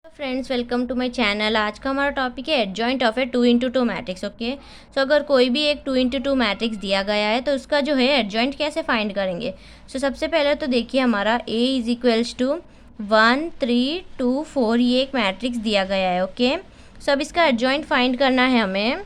Friends, welcome to my channel. आज का हमारा टॉपिक है adjoint of A 2x2 matrix. Okay, so अगर कोई भी एक 2x2 मैट्रिक्स दिया गया है तो उसका जो है एडजॉइंट कैसे फाइंड करेंगे। सो सबसे पहले तो देखिए, हमारा A इज इक्वल्स टू 1 3 2 4 ये एक मैट्रिक्स दिया गया है। ओके, सो अब इसका एडजॉइंट फाइंड करना है हमें।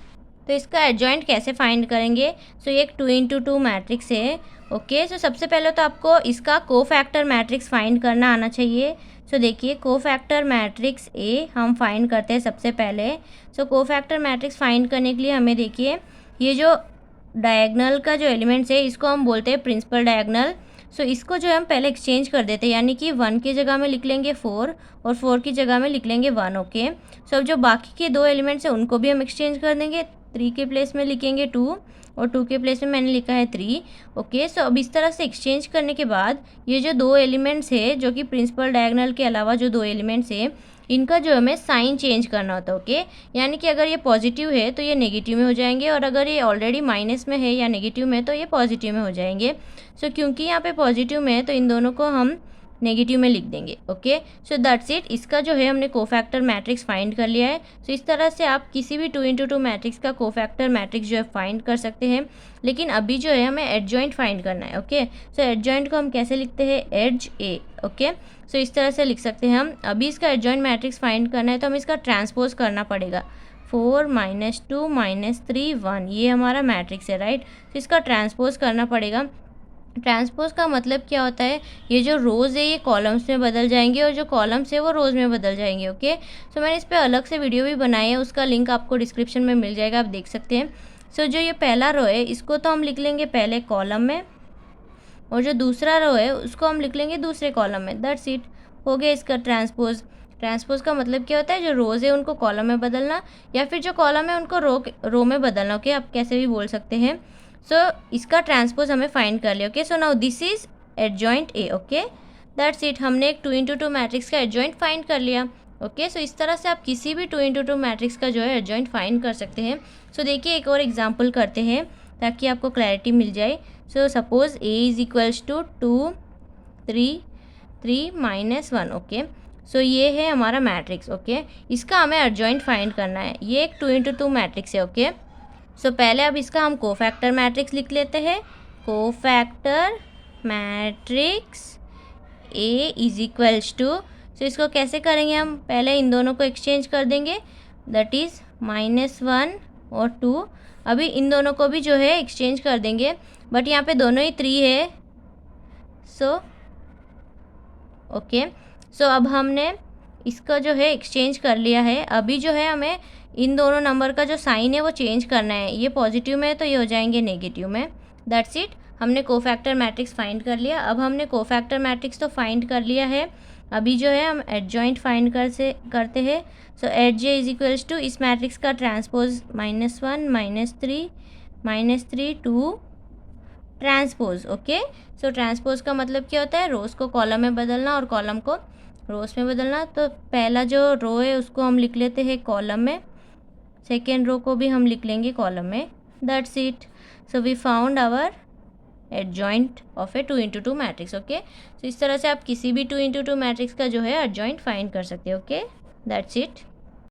तो इसका एडजॉइंट कैसे फाइंड करेंगे। सो ये एक 2x2 मैट्रिक्स है। ओके, सो सबसे पहले तो आपको इसका कोफैक्टर मैट्रिक्स फाइंड करना आना चाहिए। सो देखिए, कोफैक्टर मैट्रिक्स ए हम फाइंड करते हैं सबसे पहले। सो कोफैक्टर मैट्रिक्स फाइंड करने के लिए हमें देखिए, ये जो डायगोनल का जो एलिमेंट्स है इसको हम बोलते हैं प्रिंसिपल डायगोनल। सो इसको जो है हम पहले एक्सचेंज कर देते हैं, यानी कि 1 की जगह में लिख लेंगे 4 और 4 की जगह में लिख लेंगे 1। ओके, सो अब जो बाकी के दो एलिमेंट्स हैं उनको भी हम एक्सचेंज कर देंगे। 3 के प्लेस में लिखेंगे 2 और 2 के प्लेस में मैंने लिखा है 3। ओके, सो अब इस तरह से एक्सचेंज करने के बाद ये जो दो एलिमेंट्स है, जो कि प्रिंसिपल डायगोनल के अलावा जो दो एलिमेंट्स है, इनका जो हमें साइन चेंज करना होता है। ओके, यानी कि अगर ये पॉजिटिव है तो ये नेगेटिव में हो जाएंगे, और अगर ये ऑलरेडी माइनस में है या नेगेटिव में तो ये पॉजिटिव में हो जाएंगे। सो क्योंकि यहाँ पे पॉजिटिव में है तो इन दोनों को हम नेगेटिव में लिख देंगे। Okay, so that's it. इसका जो है हमने कोफैक्टर मैट्रिक्स फाइंड कर लिया है। सो इस तरह से आप किसी भी 2x2 मैट्रिक्स का कोफैक्टर मैट्रिक्स जो है फाइंड कर सकते हैं। लेकिन अभी जो है हमें एडजॉइंट फाइंड करना है। ओके, सो एडजॉइंट को हम कैसे लिखते हैं, एड्ज ए। ओके, सो इस तरह से लिख सकते हैं हम। अभी इसका एडजॉइंट मैट्रिक्स फाइंड करना है तो हमें इसका ट्रांसपोज करना पड़ेगा। 4 -2 -3 1 ये हमारा मैट्रिक्स है, राइट। तो इसका ट्रांसपोज करना पड़ेगा। ट्रांसपोज का मतलब क्या होता है, ये जो रोज़ है ये कॉलम्स में बदल जाएंगे और जो कॉलम्स है वो रोज़ में बदल जाएंगे। ओके, सो मैंने इस पर अलग से वीडियो भी बनाई है, उसका लिंक आपको डिस्क्रिप्शन में मिल जाएगा, आप देख सकते हैं। सो जो ये पहला रो है इसको तो हम लिख लेंगे पहले कॉलम में, और जो दूसरा रो है उसको हम लिख लेंगे दूसरे कॉलम में। दैट्स इट, हो गया इसका ट्रांसपोज। ट्रांसपोज का मतलब क्या होता है, जो रोज़ है उनको कॉलम में बदलना, या फिर जो कॉलम है उनको रो में बदलना। ओके, आप कैसे भी बोल सकते हैं। सो इसका ट्रांसपोज हमें फाइंड कर लिया। Okay, so now this is adjoint A. Okay, that's it, हमने एक 2x2 मैट्रिक्स का एडजॉइंट फाइंड कर लिया। ओके, सो इस तरह से आप किसी भी 2x2 मैट्रिक्स का जो है एडजॉइंट फाइंड कर सकते हैं। सो देखिए, एक और एग्जांपल करते हैं ताकि आपको क्लैरिटी मिल जाए। So suppose A is equals to 2 3 3 -1। Okay, so ये है हमारा मैट्रिक्स। ओके, इसका हमें एडजॉइंट फाइंड करना है। ये एक 2x2 मैट्रिक्स है। ओके, सो पहले अब इसका हम कोफैक्टर मैट्रिक्स लिख लेते हैं। Cofactor matrix A is equals to, so इसको कैसे करेंगे हम, पहले इन दोनों को एक्सचेंज कर देंगे, दैट इज़ -1 और 2। अभी इन दोनों को भी जो है एक्सचेंज कर देंगे, बट यहाँ पे दोनों ही 3 है। सो ओके, सो अब हमने इसका जो है एक्सचेंज कर लिया है। अभी जो है हमें इन दोनों नंबर का जो साइन है वो चेंज करना है। ये पॉजिटिव में है तो ये हो जाएंगे नेगेटिव में। दैट्स इट, हमने कोफैक्टर मैट्रिक्स फाइंड कर लिया। अब हमने कोफैक्टर मैट्रिक्स तो फाइंड कर लिया है, अभी जो है हम एडजॉइंट फाइंड करते हैं। So adj is equals to, इस मैट्रिक्स का transpose -1 -3 2 transpose. Okay, so transpose का मतलब क्या होता है, रोज़ को कॉलम में बदलना और कॉलम को रोज़ में बदलना। तो पहला जो रो है उसको हम लिख लेते हैं कॉलम में, सेकेंड रो को भी हम लिख लेंगे कॉलम में। That's it, so we found our adjoint of A 2x2 matrix. Okay, so इस तरह से आप किसी भी 2x2 मैट्रिक्स का जो है एडजॉइंट फाइंड कर सकते हो। Okay, that's it.